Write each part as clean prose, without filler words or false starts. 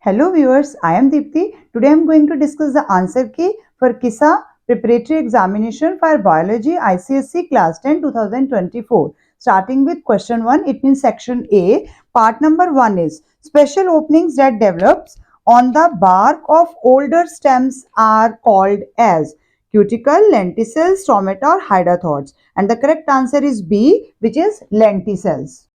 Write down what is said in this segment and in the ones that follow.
Hello viewers, I am Deepti. Today I am going to discuss the answer key for KISA Preparatory Examination for Biology ICSE Class 10 2024. Starting with question 1, it means section A. Part number 1 is special openings that develops on the bark of older stems are called as cuticle, lenticels, stomata or hydatodes. And the correct answer is B, which is lenticels.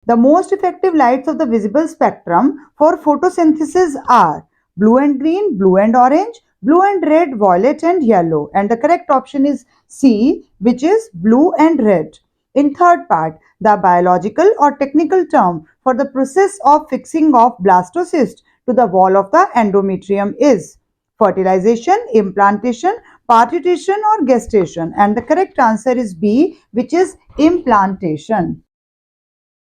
The most effective lights of the visible spectrum for photosynthesis are blue and green, blue and orange, blue and red, violet and yellow. And the correct option is C, which is blue and red. In third part, the biological or technical term for the process of fixing of blastocyst to the wall of the endometrium is fertilization, implantation, partition or gestation. And the correct answer is B, which is implantation.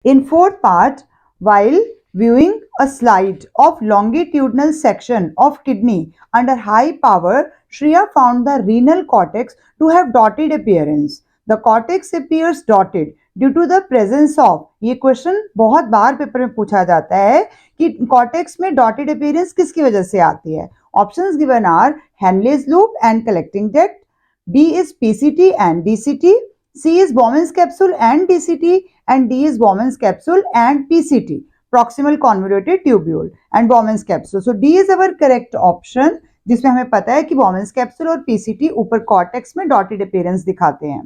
In fourth part, while viewing a slide of longitudinal section of kidney under high power, Shreya found the renal cortex to have dotted appearance. The cortex appears dotted due to the presence of, ये question बहुत बार paper में पूछा जाता है कि cortex में dotted appearance किसकी वजह से आती है. Options given are Henle's loop and collecting duct, B is PCT and DCT, C is Bowman's capsule and DCT, and D is Bowman's capsule and PCT, proximal convoluted tubule and Bowman's capsule. So D is our correct option, जिसमें हमें पता है कि Bowman's capsule और PCT ऊपर cortex में dotted appearance दिखाते हैं.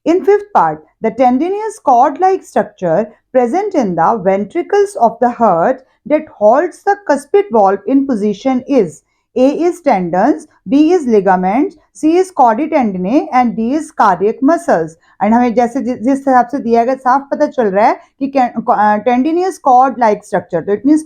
In fifth part, the tendinous cord-like structure present in the ventricles of the heart that holds the cuspid valve in position is A is tendons, B is ligaments, C is chorditendinae and D is cardiac muscles. And हमें जैसे जिस हिसाब से दिया गया साफ पता चल रहा है कि tendinous cord-like structure, तो it means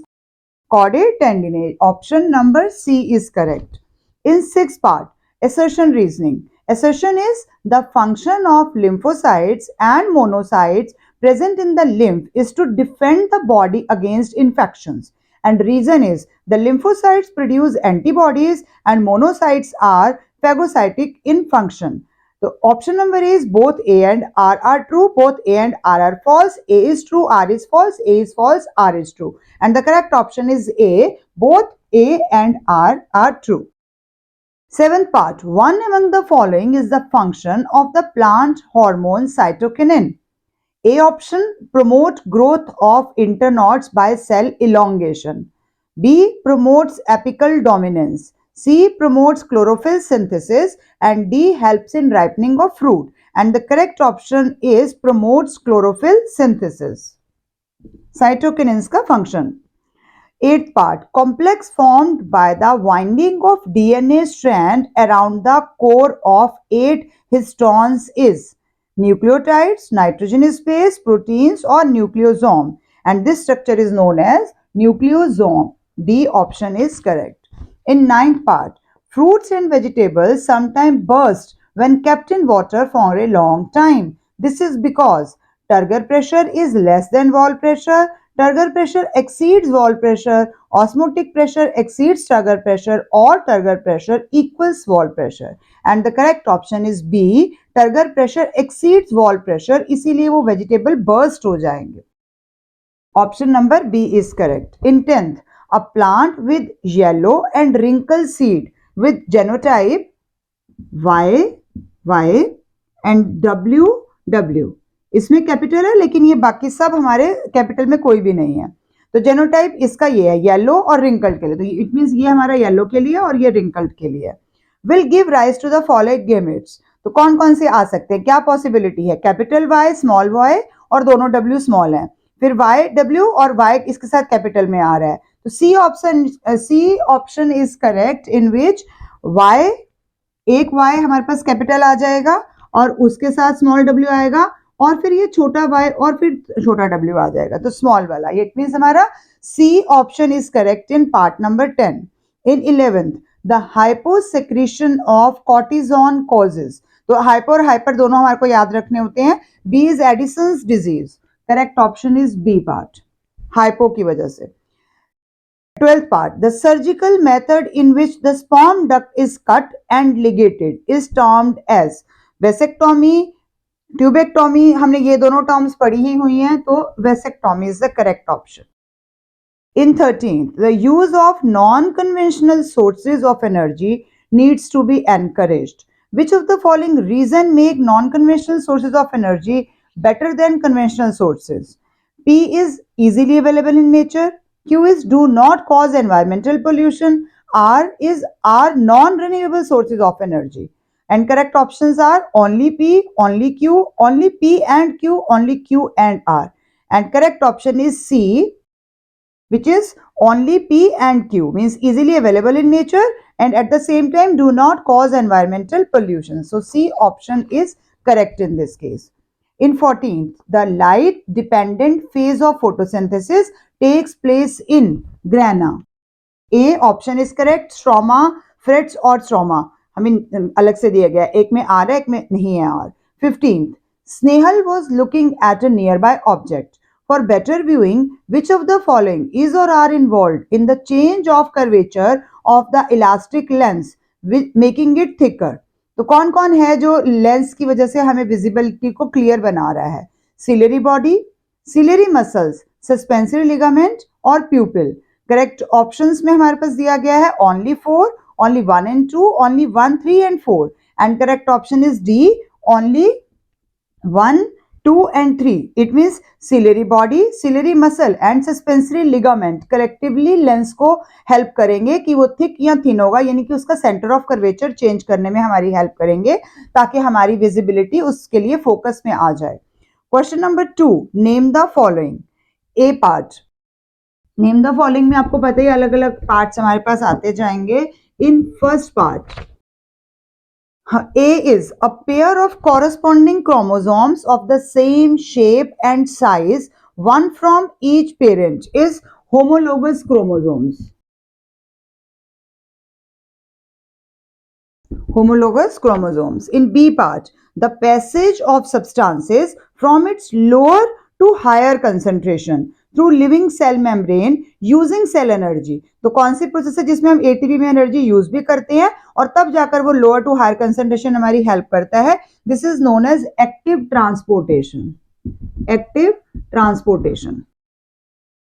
chorditendinae. Option number C is correct. In sixth part, assertion reasoning. Assertion is the function of lymphocytes and monocytes present in the lymph is to defend the body against infections. And reason is the lymphocytes produce antibodies and monocytes are phagocytic in function. So option number is both A and R are true, both A and R are false, A is true, R is false, A is false, R is true. And the correct option is A, both A and R are true. Seventh part, one among the following is the function of the plant hormone cytokinin. A option, promote growth of internodes by cell elongation. B, promotes apical dominance. C, promotes chlorophyll synthesis. And D, helps in ripening of fruit. And the correct option is promotes chlorophyll synthesis. Cytokinins का function. Eighth part, complex formed by the winding of DNA strand around the core of 8 histones is nucleotides, nitrogenous base, proteins or nucleosome. And this structure is known as nucleosome. D option is correct. In ninth part, fruits and vegetables sometimes burst when kept in water for a long time. This is because turgor pressure is less than wall pressure, turgor pressure exceeds wall pressure, osmotic pressure exceeds turgor pressure, or turgor pressure equals wall pressure. And the correct option is B, turgor pressure exceeds wall pressure, इसीलिए वो vegetable burst हो जाएंगे. Option number B is correct. In 10th, a plant with yellow and wrinkled seed with genotype Y and W. इसमें capital है लेकिन ये बाकी सब हमारे कैपिटल में कोई भी नहीं है. तो जेनोटाइप इसका ये है येलो और रिंकल्ड के लिए, तो इट मींस ये हमारा येलो के लिए और ये रिंकल्ड के लिए. Will give rise to the following gametes. तो कौन कौन से आ सकते हैं, क्या पॉसिबिलिटी है, कैपिटल वाई, स्मॉल वाई और दोनों डब्ल्यू स्मॉल है, फिर वाई डब्ल्यू और वाई इसके साथ कैपिटल में आ रहा है. तो C option is correct in which Y, एक वाई हमारे पास कैपिटल आ जाएगा और उसके साथ स्मॉल डब्ल्यू आएगा और फिर ये छोटा y और फिर छोटा w आ जाएगा, तो स्मॉल वाला. इट मींस हमारा C option is correct in part number 10. In 11th, the hyposecretion of cortisone causes. तो हाइपो और हाइपर दोनों हमारे को याद रखने होते हैं. B is Addison's disease. Correct option is B part, hypo की वजह से. 12th part, the surgical method in which the sperm duct is cut and ligated is termed as vasectomy, tubectomy. हमने ये दोनों टर्म्स पढ़ी ही हुई हैं, तो vasectomy is the correct option. In 13th, the use of non-conventional sources of energy needs to be encouraged. Which of the following reason make non-conventional sources of energy better than conventional sources? P is easily available in nature. Q is do not cause environmental pollution. R is are non-renewable sources of energy. And correct options are only P, only Q, only P and Q, only Q and R. And correct option is C, which is only P and Q, means easily available in nature and at the same time do not cause environmental pollution. So C option is correct in this case. In 14th, the light dependent phase of photosynthesis takes place in grana. A option is correct, stroma, frets और stroma हमें अलग से दिया गया, एक में आ रहा है एक में नहीं है. और 15th, Snehal was looking at a nearby object. For better viewing, which of the following is or are involved in the change of curvature of the elastic lens, making it thicker? तो कौन कौन है जो lens की वजह से हमें visibility को क्लियर बना रहा है? Ciliary body, ciliary muscles, suspensory ligament और प्यूपिल. करेक्ट ऑप्शंस में हमारे पास दिया गया है only 4, only 1 and 2, only 1, 3 and 4. And correct option is D, only 1, 2 and 3. It means ciliary body, ciliary muscle and suspensory ligament collectively lens को help करेंगे कि वो थिक या थिन होगा, यानी कि उसका सेंटर ऑफ कर्वेचर चेंज करने में हमारी हेल्प करेंगे ताकि हमारी विजिबिलिटी उसके लिए फोकस में आ जाए. Question number 2, name the following. A part. Name the following में आपको पता ही अलग अलग पार्ट्स हमारे पास आते जाएंगे. In first part, A is a pair of corresponding chromosomes of the same shape and size, one from each parent, is homologous chromosomes. Homologous chromosomes. In B part, the passage of substances from its lower to higher concentration through living cell membrane using cell energy. तो कौन सी process है जिसमें हम ATP में energy use भी करते हैं और तब जाकर वो लोअर टू हायर कंसंट्रेशन हमारी हेल्प करता है. This is known as active transportation. Active transportation.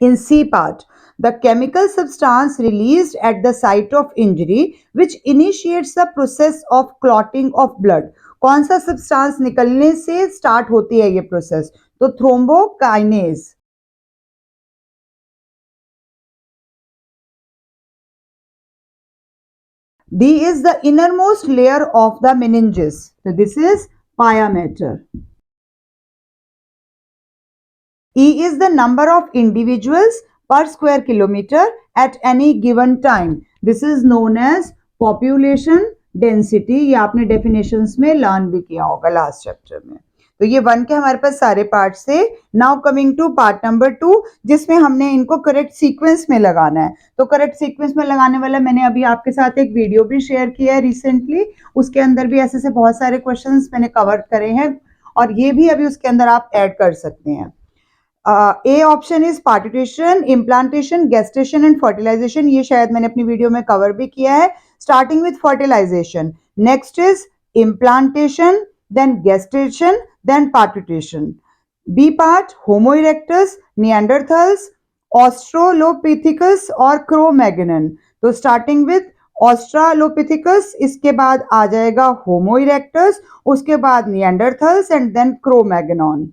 In C part, the chemical substance released at the site of injury which initiates the process of clotting of blood. कौन सा substance निकलने से start होती है ये process? तो thrombokinase. D is the innermost layer of the meninges. So this is pia mater. E is the number of individuals per square kilometer at any given time. This is known as population density. ये आपने definitions में learn भी किया होगा last chapter में. तो ये 1 के हमारे पास सारे पार्ट्स थे. Now coming to part number 2, जिसमें हमने इनको करेक्ट सीक्वेंस में लगाना है. तो करेक्ट सीक्वेंस में लगाने वाला मैंने अभी आपके साथ एक वीडियो भी शेयर किया है रिसेंटली. उसके अंदर भी ऐसे से बहुत सारे क्वेश्चंस मैंने कवर करे हैं और ये भी अभी उसके अंदर आप ऐड कर सकते हैं. A option is parturition, implantation, gestation and fertilization. ये शायद मैंने अपनी वीडियो में कवर भी किया है. Starting with fertilization, next is implantation, then gestation, then partition. B part, Homo erectus, Neanderthals, Australopithecus और Cro-Magnon. तो starting with Australopithecus, इसके बाद आ जाएगा Homo erectus, उसके बाद Neanderthals and then Cro-Magnon.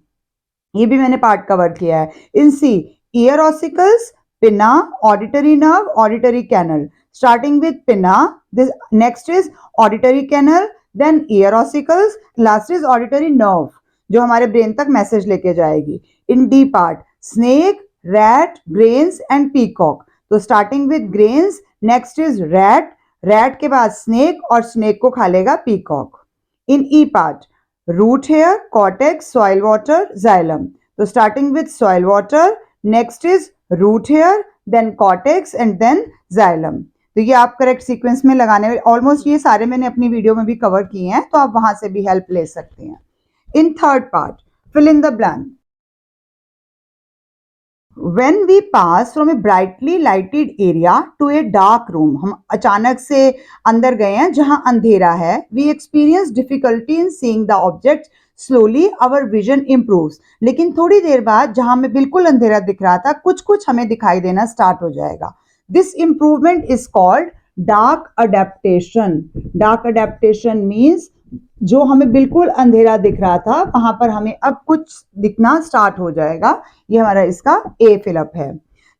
ये भी मैंने पार्ट कवर किया है. In C, ear ossicles, pinna, auditory nerve, auditory canal. Starting with pinna, this next is auditory canal, then ear ossicles, last is auditory nerve जो हमारे brain तक message लेके जाएगी. In D part, snake, rat, grains and peacock. तो starting with grains, next is rat, rat के बाद snake और snake को खा लेगा peacock. In E part, root hair, cortex, soil water, xylem. तो starting with soil water, next is root hair, then cortex and then xylem. तो ये आप करेक्ट सीक्वेंस में लगाने, ऑलमोस्ट ये सारे मैंने अपनी वीडियो में भी कवर किए हैं तो आप वहां से भी हेल्प ले सकते हैं. In third part, fill in the blank. When we pass from a brightly lighted area to a dark room, हम अचानक से अंदर गए हैं जहां अंधेरा है. We experience difficulty in seeing the objects slowly our vision improves. लेकिन थोड़ी देर बाद जहां हमें बिल्कुल अंधेरा दिख रहा था, कुछ कुछ हमें दिखाई देना स्टार्ट हो जाएगा। This improvement is called dark adaptation. Dark adaptation means जो हमें बिल्कुल अंधेरा दिख रहा था वहां पर हमें अब कुछ दिखना स्टार्ट हो जाएगा। ये हमारा इसका ए फिलअप है।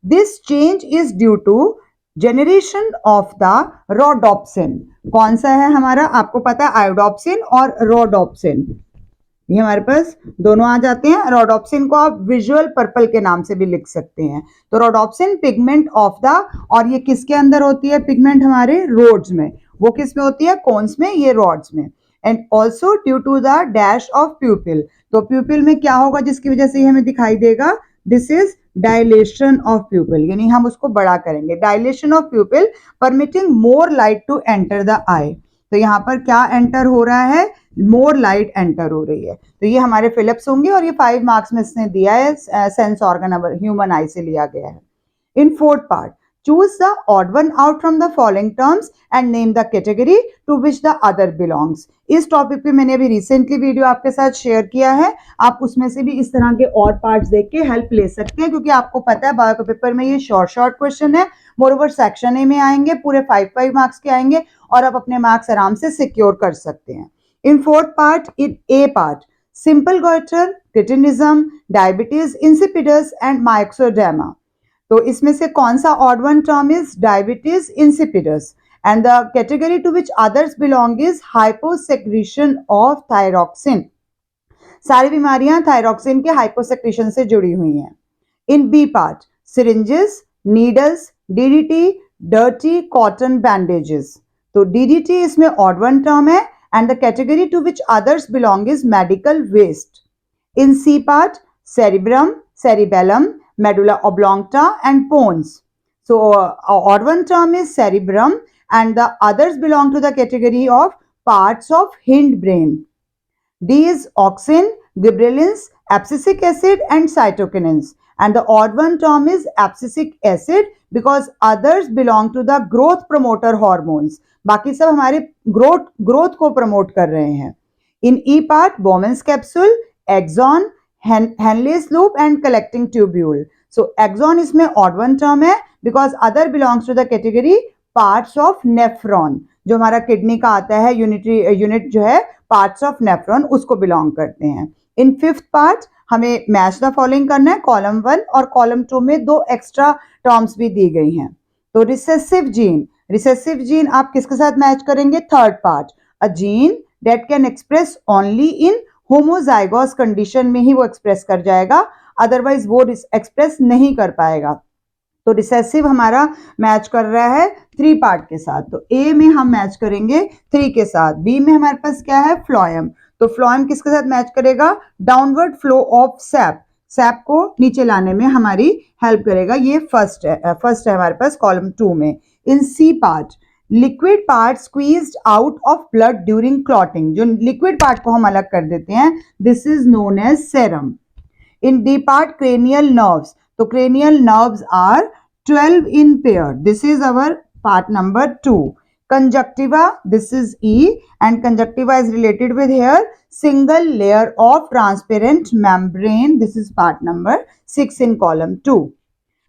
This change is due to generation of the rhodopsin. कौन सा है हमारा, आपको पता है, आयोडोप्सिन और रोडोप्सिन। ये हमारे पास दोनों आ जाते हैं। रोडोप्सिन को आप विजुअल पर्पल के नाम से भी लिख सकते हैं। तो रोडोप्सिन पिगमेंट ऑफ द, और ये किसके अंदर होती है पिगमेंट, हमारे रोड्स में। वो किस में होती है, कोन्स में, ये रॉड्स में। And also due to the dash of pupil. तो प्यूपिल में क्या होगा जिसकी वजह से ये हमें दिखाई देगा, this is dilation of pupil, यानी हम उसको बड़ा करेंगे। Dilation of pupil permitting more light to enter the eye. तो यहाँ पर क्या एंटर हो रहा है, मोर लाइट एंटर हो रही है। तो ये हमारे फिलिप्स होंगे और ये 5 मार्क्स में इसने दिया है, सेंस ऑर्गन ह्यूमन आई से लिया गया है। इन fourth part, choose the odd one out from the following terms and name the category to which the other belongs। इस टॉपिक पे मैंने अभी रिसेंटली वीडियो आपके साथ शेयर किया है। आप उसमें से भी इस तरह के और पार्ट्स देख के हेल्प ले सकते हैं, क्योंकि आपको पता है बायो के पेपर में ये शॉर्ट क्वेश्चन है। मोरओवर सेक्शन ए में आएंगे, पूरे 5 मार्क्स के आएंगे और आप अपने मार्क्स आराम से सिक्योर कर सकते हैं। In fourth part, in A part, simple goitre, cretinism, diabetes insipidus and myxoedema. तो इसमें से कौन सा odd one term is diabetes insipidus, and the category to which others belong is hyposecretion of thyroxine. सारी बीमारियां थायरॉक्सिन के hyposecretion से जुड़ी हुई हैं। In B part, syringes, needles, DDT, dirty cotton bandages. तो डीडीटी इसमें ऑड वन टर्म है and the category to which others belong is medical waste. In C part, cerebrum, cerebellum, medulla oblongata and pons. So odd one term is cerebrum and the others belong to the category of parts of hindbrain. D is auxin, gibberellins, abscisic acid and cytokinins, and the odd one term is abscisic acid because others belong to the growth promoter hormones. बाकी सब हमारे growth को promote कर रहे हैं। In E part, Bowman's capsule, axon, Henle's loop and collecting tubule. So axon इसमें odd one term है because other belongs to the category parts of nephron. जो हमारा किडनी का आता है यूनिट जो है पार्ट्स ऑफ नेफ्रॉन, उसको बिलोंग करते हैं। इन फिफ्थ पार्ट हमें मैच द फॉलोइंग करना है। कॉलम 1 और कॉलम 2 में 2 एक्स्ट्रा टर्म्स भी दी गई हैं। तो रिसेसिव जीन आप किसके साथ मैच करेंगे, third part, a gene that can express only in homozygous condition में ही वो एक्सप्रेस कर जाएगा, अदरवाइज वो एक्सप्रेस नहीं कर पाएगा। तो रिसेसिव हमारा मैच कर रहा है 3 पार्ट के साथ। तो ए में हम मैच करेंगे 3 के साथ। बी में हमारे पास क्या है, फ्लोएम। तो फ्लोएम किसके साथ मैच करेगा, डाउनवर्ड फ्लो ऑफ सैप को नीचे लाने में हमारी हेल्प करेगा। ये फर्स्ट है हमारे पास कॉलम 2 में। In C part, liquid part squeezed out of blood during clotting. जो लिक्विड पार्ट को हम अलग कर देते हैं, this is known as serum. In D part, cranial nerves. तो cranial nerves are 12 in pair. This is our part number 2. Conjunctiva, this is E, and conjunctiva is related with here single layer of transparent membrane. This is part number 6 in column 2.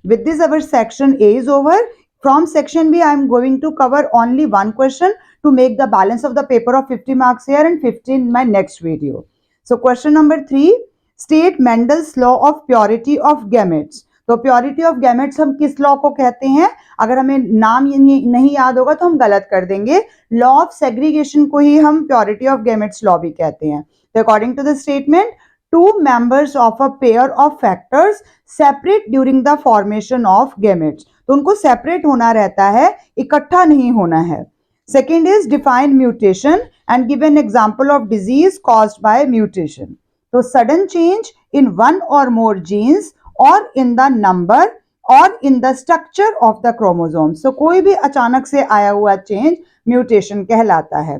With this our section A is over. From section B I am going to cover only one question to make the balance of the paper of 50 marks here and 15 in my next video. So question number 3. State Mendel's law of purity of gametes. तो purity of gametes हम किस law को कहते हैं, अगर हमें नाम नहीं याद होगा तो हम गलत कर देंगे। लॉ ऑफ सेग्रीगेशन को ही हम प्योरिटी ऑफ गैमेट्स लॉ भी कहते हैं। तो according to the statement, 2 members of a pair of factors separate during the formation of gametes। तो उनको सेपरेट होना रहता है, इकट्ठा नहीं होना है। Second is define mutation and give an example of disease caused by mutation. तो sudden change in 1 or more genes और इन द नंबर और in the structure of the chromosomes. तो कोई भी अचानक से आया हुआ चेंज म्यूटेशन कहलाता है।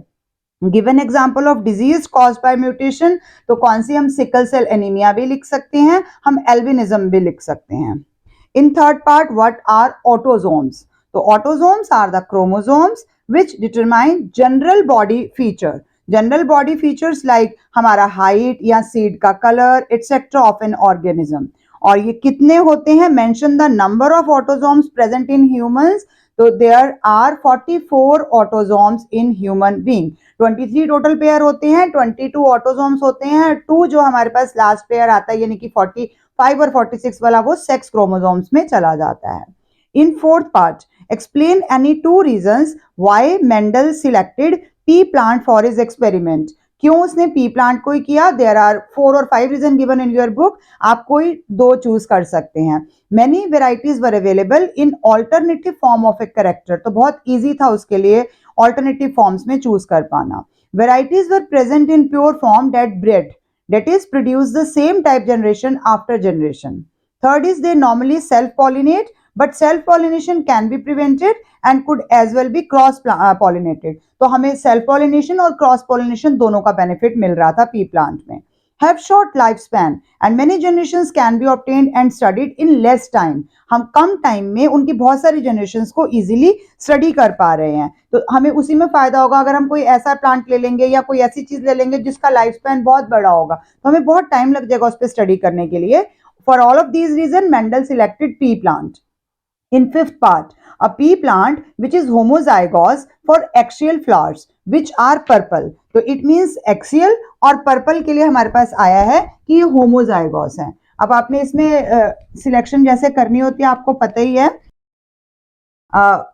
Given example of disease caused by mutation, तो कौन सी, हम सिकल सेल एनीमिया भी लिख सकते हैं, हम एल्बिनिज्म भी लिख सकते हैं। In third part, what are autosomes. तो autosomes are the chromosomes which determine general body feature। General body features like हमारा हाइट या सीड का colour etcetera of an organism. और ये कितने होते हैं, mention the number of autosomes present in humans. तो there are 44 autosomes in human being. 23 total pair होते हैं, 22 ऑटोजोम्स होते हैं, 2 जो हमारे पास लास्ट पेयर आता है यानी कि 45 और 46 वाला वो सेक्स क्रोमोसोम्स में चला जाता है। इन fourth part, explain any two reasons why Mendel selected pea plant for his experiment। क्यों उसने पी प्लांट को ही किया? देयर आर 4 और 5 reason given in your book, आप कोई 2 चूज कर सकते हैं। Many varieties were available in alternative form of a character, तो बहुत इजी था उसके लिए ऑल्टरनेटिव फॉर्म्स में चूज कर पाना। Varieties were present in pure form that bread, that is produce the same type generation after generation. Third is they normally self pollinate, but self pollination can be prevented and could as well be cross pollinated। तो हमें self pollination और cross pollination दोनों का benefit मिल रहा था pea plant में। Have short lifespan and many generations can be obtained and studied in less time। हम कम time में उनकी बहुत सारी generations को easily study कर पा रहे हैं, तो हमें उसी में फायदा होगा। अगर हम कोई ऐसा प्लांट ले लेंगे या कोई ऐसी चीज ले लेंगे जिसका लाइफ स्पैन बहुत बड़ा होगा, तो हमें बहुत टाइम लग जाएगा उस पर स्टडी करने के लिए। For all of these reason Mendel selected pea plant. In fifth part, a pea plant which is homozygous for axial flowers which are purple। तो it means axial और purple के लिए हमारे पास आया है कि ये homozygous है। अब आपने इसमें सिलेक्शन जैसे करनी होती है, आपको पता ही है,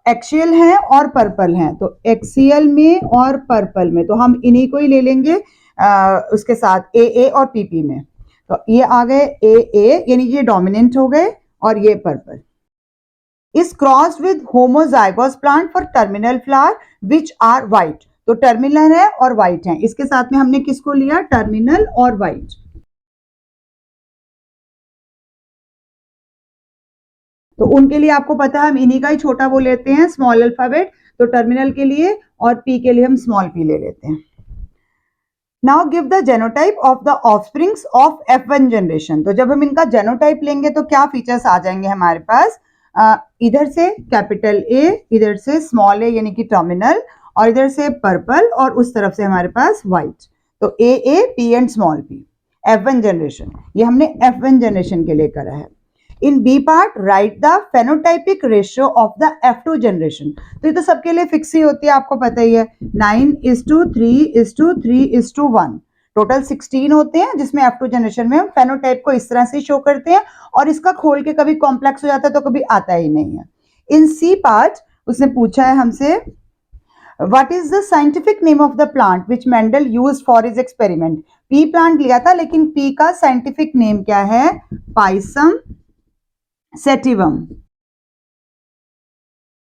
एक्सियल है और पर्पल है, तो एक्सियल में और पर्पल में तो हम इन्हीं को ही ले लेंगे उसके साथ ए और पीपी में। तो ये आ गए ए यानी ये डोमिनेंट हो गए और ये purple. Is cross with homozygous plant for terminal flower which are white. तो टर्मिनल है और व्हाइट है, इसके साथ में हमने किसको लिया? टर्मिनल और व्हाइट। तो उनके लिए आपको पता है हम इन्हीं का ही छोटा वो लेते हैं, स्मॉल अल्फाबेट। तो टर्मिनल के लिए और पी के लिए हम स्मॉल पी ले लेते हैं। Now give the genotype of the offsprings of F1 generation. तो जब हम इनका जेनोटाइप लेंगे तो क्या फीचर्स आ जाएंगे हमारे पास? इधर से कैपिटल ए, इधर से स्मॉल ए यानी कि टर्मिनल, और इधर से पर्पल और उस तरफ से हमारे पास व्हाइट। तो A P and small P, F1 generation. ये हमने F1 जनरेशन के लिए करा है। In B part write the phenotypic ratio of the F2 generation. तो ये तो सबके लिए फिक्स ही होती है, आपको पता ही है, 9:3:3:1। टोटल 16 होते हैं जिसमें F2 जनरेशन में हम फेनोटाइप को इस तरह से शो करते हैं, और इसका खोल के कभी कॉम्प्लेक्स हो जाता है तो कभी आता ही नहीं है। इन सी पार्ट उसने पूछा है हमसे what is the scientific name of the plant which Mendel used for his experiment. P plant लिया था लेकिन पी का साइंटिफिक नेम क्या है? Pisum sativum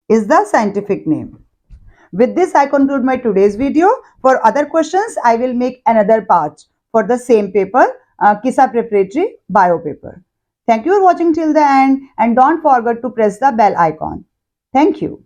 is the scientific name। With this I conclude my today's video। For other questions I will make another part for the same paper, KISA preparatory bio paper। Thank you for watching till the end and don't forget to press the bell icon। Thank you।